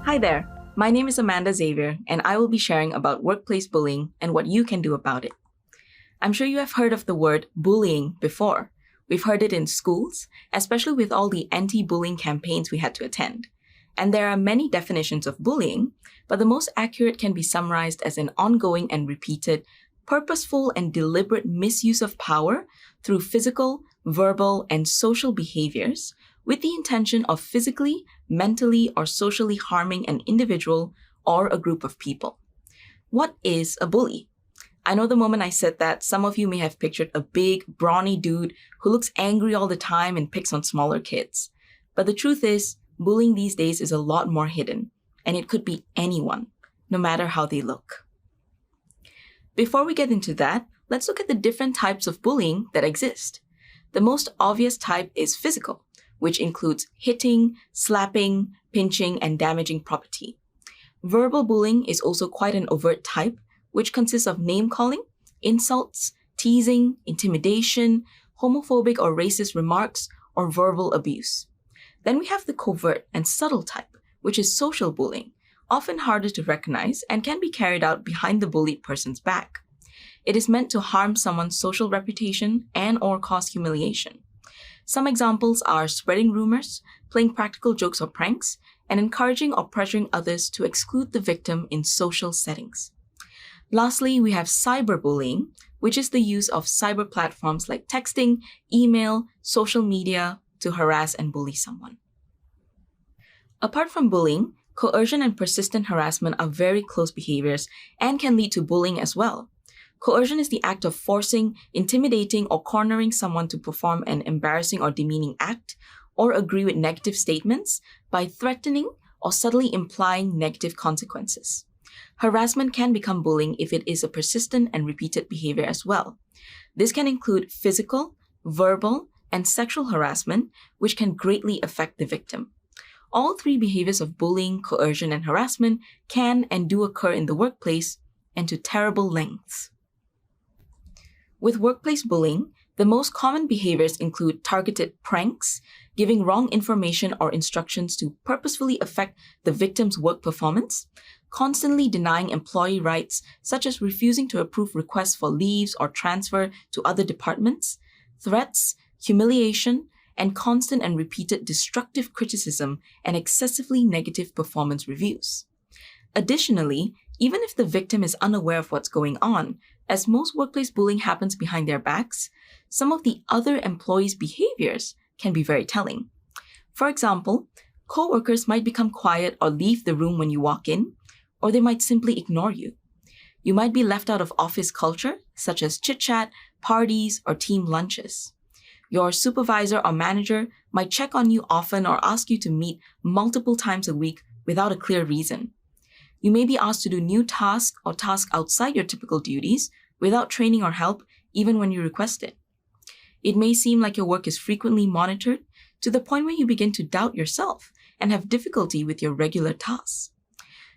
Hi there, my name is Amanda Xavier, and I will be sharing about workplace bullying and what you can do about it. I'm sure you have heard of the word bullying before. We've heard it in schools, especially with all the anti-bullying campaigns we had to attend. And there are many definitions of bullying, but the most accurate can be summarized as an ongoing and repeated, purposeful and deliberate misuse of power through physical, verbal, and social behaviors with the intention of physically, mentally, or socially harming an individual or a group of people. What is a bully? I know the moment I said that, some of you may have pictured a big, brawny dude who looks angry all the time and picks on smaller kids. But the truth is, bullying these days is a lot more hidden, and it could be anyone, no matter how they look. Before we get into that, let's look at the different types of bullying that exist. The most obvious type is physical, which includes hitting, slapping, pinching, and damaging property. Verbal bullying is also quite an overt type, which consists of name-calling, insults, teasing, intimidation, homophobic or racist remarks, or verbal abuse. Then we have the covert and subtle type, which is social bullying, often harder to recognize and can be carried out behind the bullied person's back. It is meant to harm someone's social reputation and/or cause humiliation. Some examples are spreading rumors, playing practical jokes or pranks, and encouraging or pressuring others to exclude the victim in social settings. Lastly, we have cyberbullying, which is the use of cyber platforms like texting, email, social media to harass and bully someone. Apart from bullying, coercion and persistent harassment are very close behaviors and can lead to bullying as well. Coercion is the act of forcing, intimidating, or cornering someone to perform an embarrassing or demeaning act or agree with negative statements by threatening or subtly implying negative consequences. Harassment can become bullying if it is a persistent and repeated behavior as well. This can include physical, verbal, and sexual harassment, which can greatly affect the victim. All three behaviors of bullying, coercion, and harassment can and do occur in the workplace, and to terrible lengths. With workplace bullying, the most common behaviors include targeted pranks, giving wrong information or instructions to purposefully affect the victim's work performance, constantly denying employee rights, such as refusing to approve requests for leaves or transfer to other departments, threats, humiliation, and constant and repeated destructive criticism and excessively negative performance reviews. Additionally, even if the victim is unaware of what's going on, as most workplace bullying happens behind their backs, some of the other employees' behaviors can be very telling. For example, coworkers might become quiet or leave the room when you walk in, or they might simply ignore you. You might be left out of office culture, such as chit-chat, parties, or team lunches. Your supervisor or manager might check on you often or ask you to meet multiple times a week without a clear reason. You may be asked to do new tasks or tasks outside your typical duties without training or help, even when you request it. It may seem like your work is frequently monitored to the point where you begin to doubt yourself and have difficulty with your regular tasks.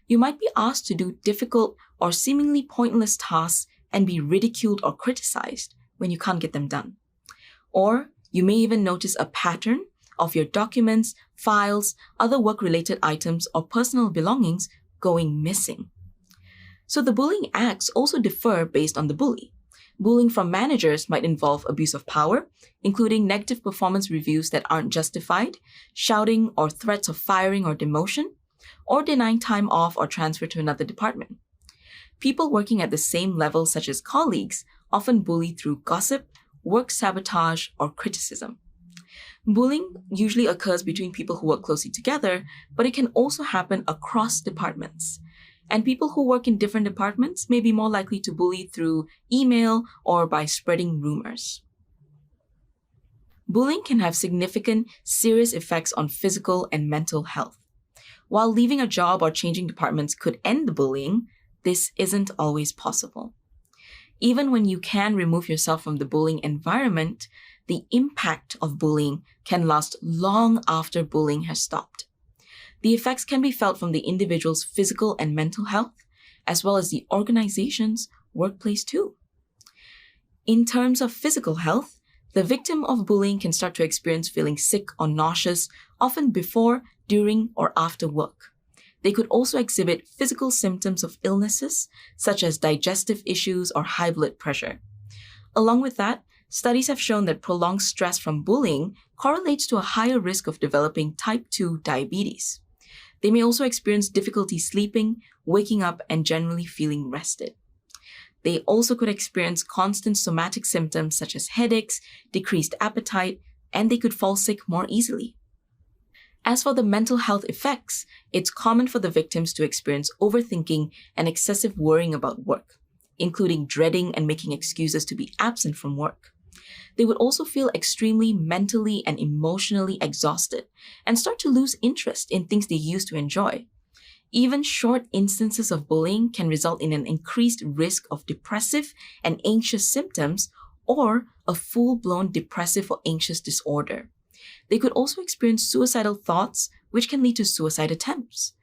You might be asked to do difficult or seemingly pointless tasks and be ridiculed or criticized when you can't get them done. Or you may even notice a pattern of your documents, files, other work-related items, or personal belongings going missing. So the bullying acts also differ based on the bully. Bullying from managers might involve abuse of power, including negative performance reviews that aren't justified, shouting or threats of firing or demotion, or denying time off or transfer to another department. People working at the same level, such as colleagues, often bully through gossip, work sabotage, or criticism. Bullying usually occurs between people who work closely together, but it can also happen across departments. And people who work in different departments may be more likely to bully through email or by spreading rumors. Bullying can have significant, serious effects on physical and mental health. While leaving a job or changing departments could end the bullying, this isn't always possible. Even when you can remove yourself from the bullying environment, the impact of bullying can last long after bullying has stopped. The effects can be felt from the individual's physical and mental health, as well as the organization's workplace too. In terms of physical health, the victim of bullying can start to experience feeling sick or nauseous, often before, during, or after work. They could also exhibit physical symptoms of illnesses, such as digestive issues or high blood pressure. Along with that, studies have shown that prolonged stress from bullying correlates to a higher risk of developing type 2 diabetes. They may also experience difficulty sleeping, waking up, and generally feeling rested. They also could experience constant somatic symptoms such as headaches, decreased appetite, and they could fall sick more easily. As for the mental health effects, it's common for the victims to experience overthinking and excessive worrying about work, including dreading and making excuses to be absent from work. They would also feel extremely mentally and emotionally exhausted and start to lose interest in things they used to enjoy. Even short instances of bullying can result in an increased risk of depressive and anxious symptoms or a full-blown depressive or anxious disorder. They could also experience suicidal thoughts, which can lead to suicide attempts.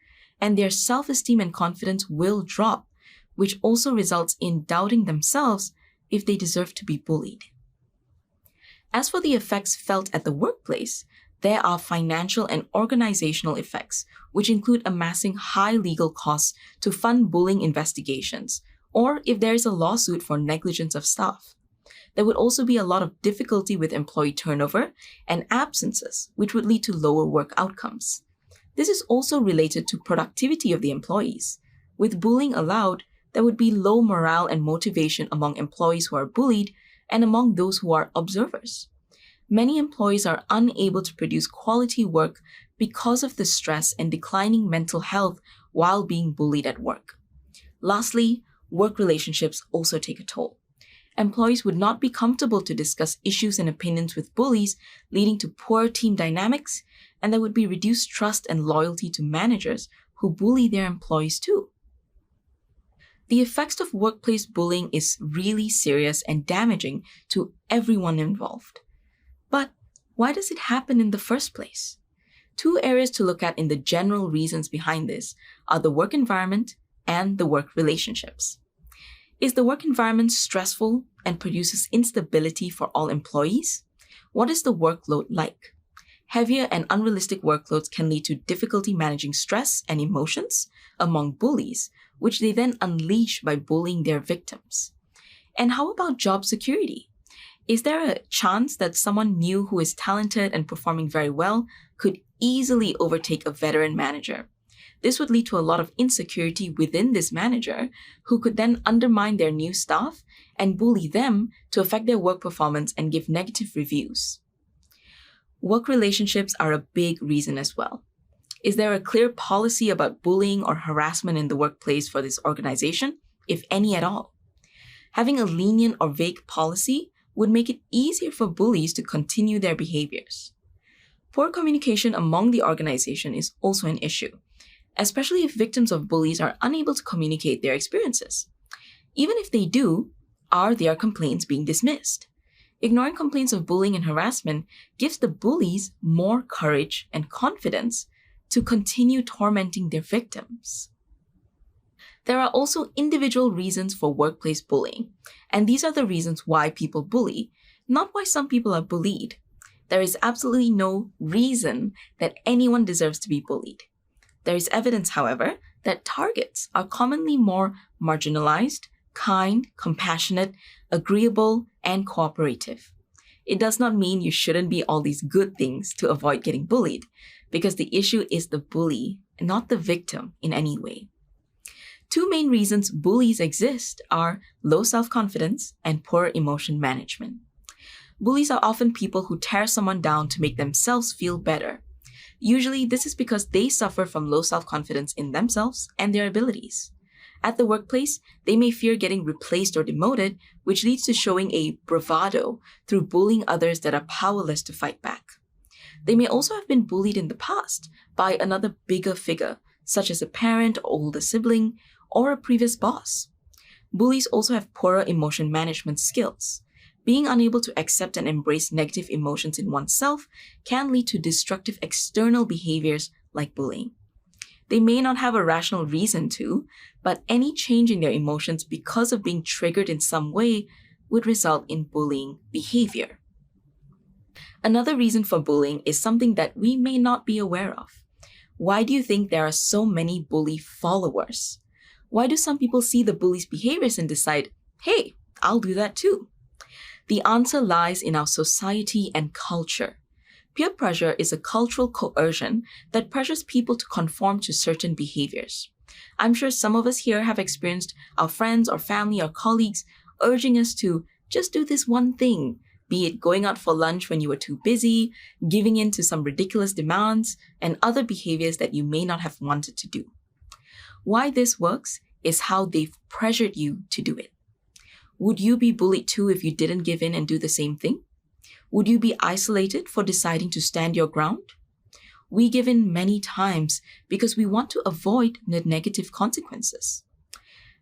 And their self-esteem and confidence will drop, which also results in doubting themselves if they deserve to be bullied. As for the effects felt at the workplace, there are financial and organizational effects, which include amassing high legal costs to fund bullying investigations, or if there is a lawsuit for negligence of staff. There would also be a lot of difficulty with employee turnover and absences, which would lead to lower work outcomes. This is also related to productivity of the employees. With bullying allowed, there would be low morale and motivation among employees who are bullied and among those who are observers. Many employees are unable to produce quality work because of the stress and declining mental health while being bullied at work. Lastly, work relationships also take a toll. Employees would not be comfortable to discuss issues and opinions with bullies, leading to poor team dynamics, and there would be reduced trust and loyalty to managers who bully their employees too. The effects of workplace bullying is really serious and damaging to everyone involved. But why does it happen in the first place? Two areas to look at in the general reasons behind this are the work environment and the work relationships. Is the work environment stressful and produces instability for all employees? What is the workload like? Heavier and unrealistic workloads can lead to difficulty managing stress and emotions among bullies, which they then unleash by bullying their victims. And how about job security? Is there a chance that someone new who is talented and performing very well could easily overtake a veteran manager? This would lead to a lot of insecurity within this manager, who could then undermine their new staff and bully them to affect their work performance and give negative reviews. Work relationships are a big reason as well. Is there a clear policy about bullying or harassment in the workplace for this organization, if any at all? Having a lenient or vague policy would make it easier for bullies to continue their behaviors. Poor communication among the organization is also an issue, especially if victims of bullies are unable to communicate their experiences. Even if they do, are their complaints being dismissed? Ignoring complaints of bullying and harassment gives the bullies more courage and confidence to continue tormenting their victims. There are also individual reasons for workplace bullying, and these are the reasons why people bully, not why some people are bullied. There is absolutely no reason that anyone deserves to be bullied. There is evidence, however, that targets are commonly more marginalized, kind, compassionate, agreeable, and cooperative. It does not mean you shouldn't be all these good things to avoid getting bullied, because the issue is the bully, not the victim in any way. Two main reasons bullies exist are low self-confidence and poor emotion management. Bullies are often people who tear someone down to make themselves feel better. Usually, this is because they suffer from low self-confidence in themselves and their abilities. At the workplace, they may fear getting replaced or demoted, which leads to showing a bravado through bullying others that are powerless to fight back. They may also have been bullied in the past by another bigger figure, such as a parent or older sibling, or a previous boss. Bullies also have poorer emotion management skills. Being unable to accept and embrace negative emotions in oneself can lead to destructive external behaviors like bullying. They may not have a rational reason to, but any change in their emotions because of being triggered in some way would result in bullying behavior. Another reason for bullying is something that we may not be aware of. Why do you think there are so many bully followers? Why do some people see the bully's behaviors and decide, hey, I'll do that too? The answer lies in our society and culture. Peer pressure is a cultural coercion that pressures people to conform to certain behaviors. I'm sure some of us here have experienced our friends or family or colleagues urging us to just do this one thing, be it going out for lunch when you were too busy, giving in to some ridiculous demands, and other behaviors that you may not have wanted to do. Why this works is how they've pressured you to do it. Would you be bullied too if you didn't give in and do the same thing? Would you be isolated for deciding to stand your ground? We give in many times because we want to avoid the negative consequences.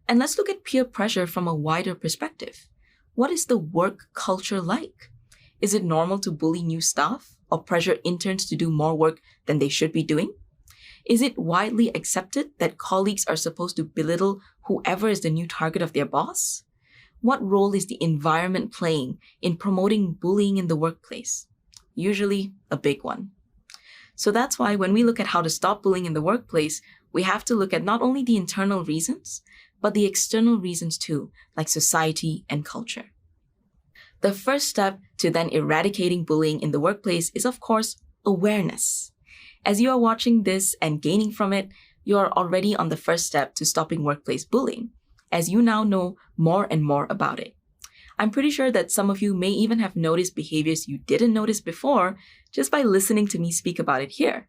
And let's look at peer pressure from a wider perspective. What is the work culture like? Is it normal to bully new staff or pressure interns to do more work than they should be doing? Is it widely accepted that colleagues are supposed to belittle whoever is the new target of their boss? What role is the environment playing in promoting bullying in the workplace? Usually a big one. So that's why when we look at how to stop bullying in the workplace, we have to look at not only the internal reasons, but the external reasons too, like society and culture. The first step to then eradicating bullying in the workplace is, of course, awareness. As you are watching this and gaining from it, you are already on the first step to stopping workplace bullying, as you now know more and more about it. I'm pretty sure that some of you may even have noticed behaviors you didn't notice before just by listening to me speak about it here.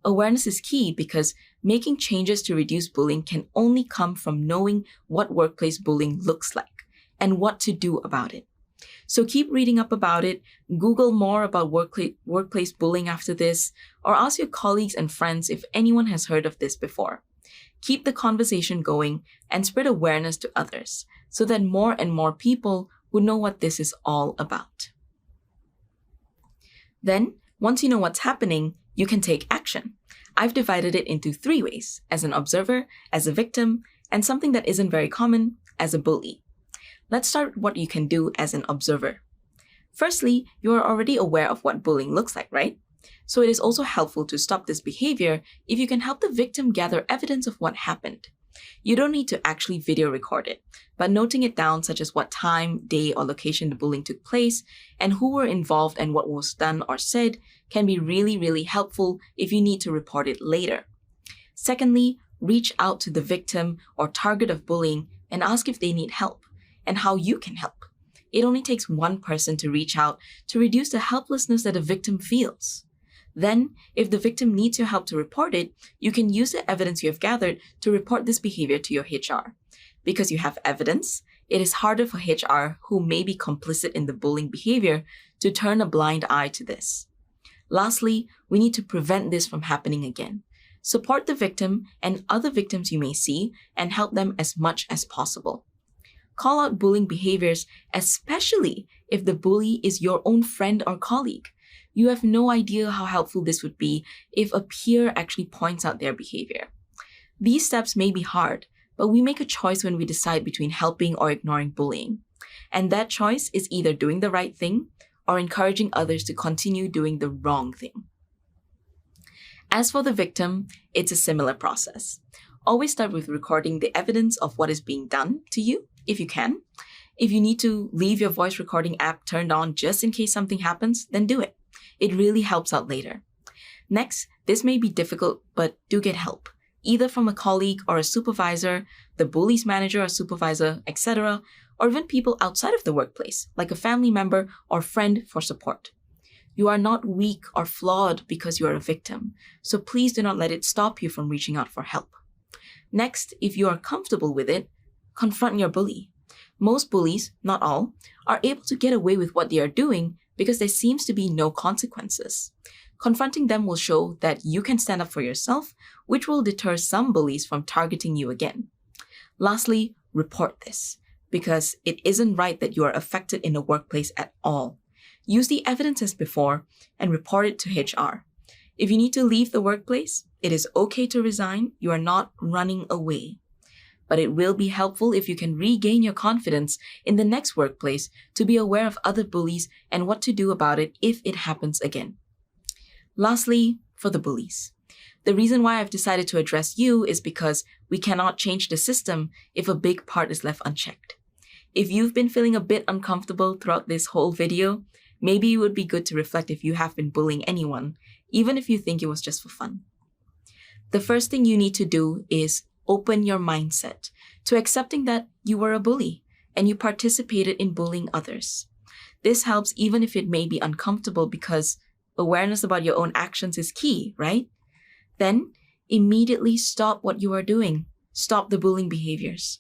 Awareness is key because making changes to reduce bullying can only come from knowing what workplace bullying looks like and what to do about it. So keep reading up about it, Google more about workplace bullying after this, or ask your colleagues and friends if anyone has heard of this before. Keep the conversation going and spread awareness to others so that more and more people would know what this is all about. Then, once you know what's happening, you can take action. I've divided it into 3 ways: as an observer, as a victim, and something that isn't very common, as a bully. Let's start with what you can do as an observer. Firstly, you are already aware of what bullying looks like, right? So it is also helpful to stop this behavior if you can help the victim gather evidence of what happened. You don't need to actually video record it, but noting it down, such as what time, day, or location the bullying took place, and who were involved and what was done or said, can be really, really helpful if you need to report it later. Secondly, reach out to the victim or target of bullying and ask if they need help and how you can help. It only takes one person to reach out to reduce the helplessness that a victim feels. Then, if the victim needs your help to report it, you can use the evidence you have gathered to report this behavior to your HR. Because you have evidence, it is harder for HR, who may be complicit in the bullying behavior, to turn a blind eye to this. Lastly, we need to prevent this from happening again. Support the victim and other victims you may see and help them as much as possible. Call out bullying behaviors, especially if the bully is your own friend or colleague. You have no idea how helpful this would be if a peer actually points out their behavior. These steps may be hard, but we make a choice when we decide between helping or ignoring bullying. And that choice is either doing the right thing or encouraging others to continue doing the wrong thing. As for the victim, it's a similar process. Always start with recording the evidence of what is being done to you, if you can. If you need to leave your voice recording app turned on just in case something happens, then do it. It really helps out later. Next, this may be difficult, but do get help, either from a colleague or a supervisor, the bully's manager or supervisor, etc., or even people outside of the workplace, like a family member or friend for support. You are not weak or flawed because you are a victim, so please do not let it stop you from reaching out for help. Next, if you are comfortable with it, confront your bully. Most bullies, not all, are able to get away with what they are doing because there seems to be no consequences. Confronting them will show that you can stand up for yourself, which will deter some bullies from targeting you again. Lastly, report this, because it isn't right that you are affected in the workplace at all. Use the evidence as before and report it to HR. If you need to leave the workplace, it is okay to resign. You are not running away. But it will be helpful if you can regain your confidence in the next workplace to be aware of other bullies and what to do about it if it happens again. Lastly, for the bullies. The reason why I've decided to address you is because we cannot change the system if a big part is left unchecked. If you've been feeling a bit uncomfortable throughout this whole video, maybe it would be good to reflect if you have been bullying anyone, even if you think it was just for fun. The first thing you need to do is open your mindset to accepting that you were a bully and you participated in bullying others. This helps even if it may be uncomfortable because awareness about your own actions is key, right? Then immediately stop what you are doing. Stop the bullying behaviors.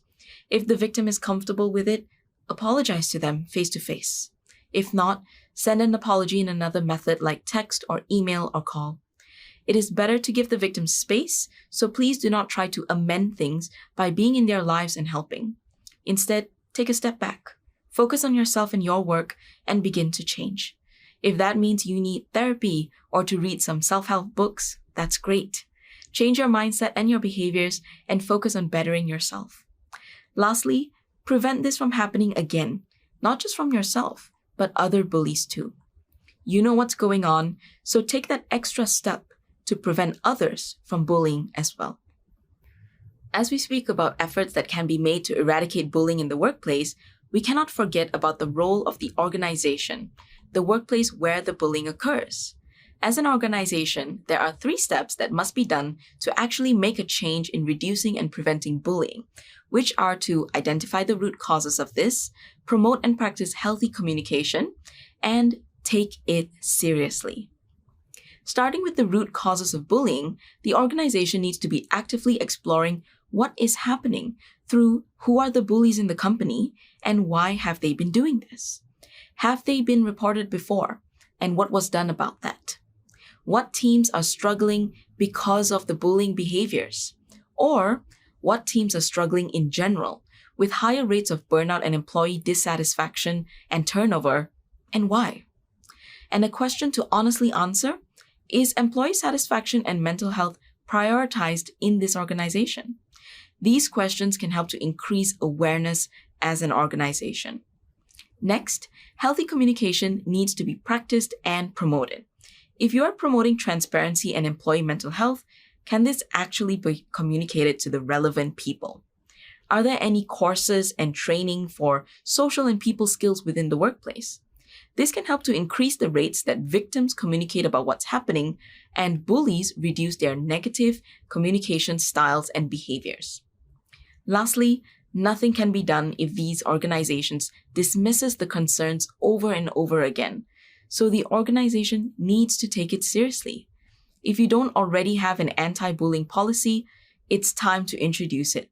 If the victim is comfortable with it, apologize to them face to face. If not, send an apology in another method like text or email or call. It is better to give the victim space, so please do not try to amend things by being in their lives and helping. Instead, take a step back. Focus on yourself and your work and begin to change. If that means you need therapy or to read some self-help books, that's great. Change your mindset and your behaviors and focus on bettering yourself. Lastly, prevent this from happening again, not just from yourself, but other bullies too. You know what's going on, so take that extra step to prevent others from bullying as well. As we speak about efforts that can be made to eradicate bullying in the workplace, we cannot forget about the role of the organization, the workplace where the bullying occurs. As an organization, there are 3 steps that must be done to actually make a change in reducing and preventing bullying, which are to identify the root causes of this, promote and practice healthy communication, and take it seriously. Starting with the root causes of bullying, the organization needs to be actively exploring what is happening through who are the bullies in the company and why have they been doing this. Have they been reported before, and what was done about that? What teams are struggling because of the bullying behaviors? Or what teams are struggling in general with higher rates of burnout and employee dissatisfaction and turnover, and why? And a question to honestly answer, is employee satisfaction and mental health prioritized in this organization? These questions can help to increase awareness as an organization. Next, healthy communication needs to be practiced and promoted. If you are promoting transparency and employee mental health, can this actually be communicated to the relevant people? Are there any courses and training for social and people skills within the workplace? This can help to increase the rates that victims communicate about what's happening and bullies reduce their negative communication styles and behaviors. Lastly, nothing can be done if these organizations dismisses the concerns over and over again. So the organization needs to take it seriously. If you don't already have an anti-bullying policy, it's time to introduce it.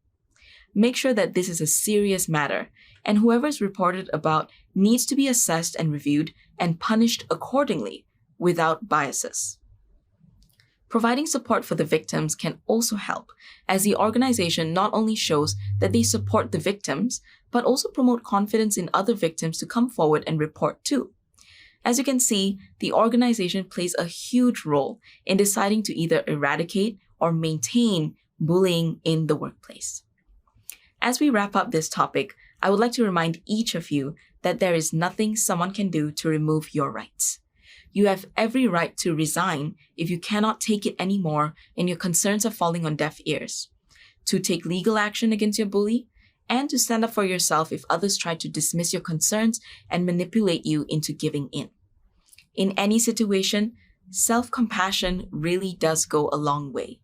Make sure that this is a serious matter, and whoever is reported about needs to be assessed and reviewed and punished accordingly without biases. Providing support for the victims can also help, as the organization not only shows that they support the victims, but also promote confidence in other victims to come forward and report too. As you can see, the organization plays a huge role in deciding to either eradicate or maintain bullying in the workplace. As we wrap up this topic, I would like to remind each of you that there is nothing someone can do to remove your rights. You have every right to resign if you cannot take it anymore and your concerns are falling on deaf ears, to take legal action against your bully, and to stand up for yourself if others try to dismiss your concerns and manipulate you into giving in. In any situation, self-compassion really does go a long way.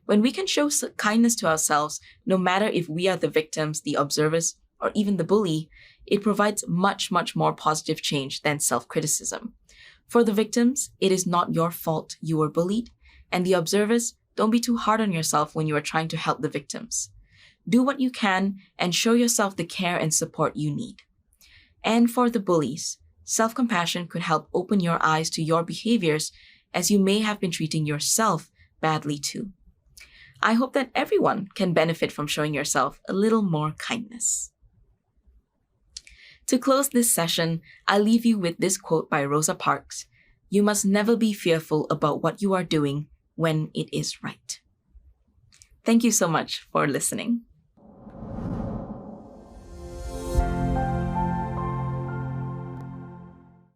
When we can show kindness to ourselves, no matter if we are the victims, the observers, or even the bully, it provides much, much more positive change than self-criticism. For the victims, it is not your fault you were bullied, and the observers, don't be too hard on yourself when you are trying to help the victims. Do what you can and show yourself the care and support you need. And for the bullies, self-compassion could help open your eyes to your behaviors, as you may have been treating yourself badly too. I hope that everyone can benefit from showing yourself a little more kindness. To close this session, I'll leave you with this quote by Rosa Parks: "You must never be fearful about what you are doing when it is right." Thank you so much for listening.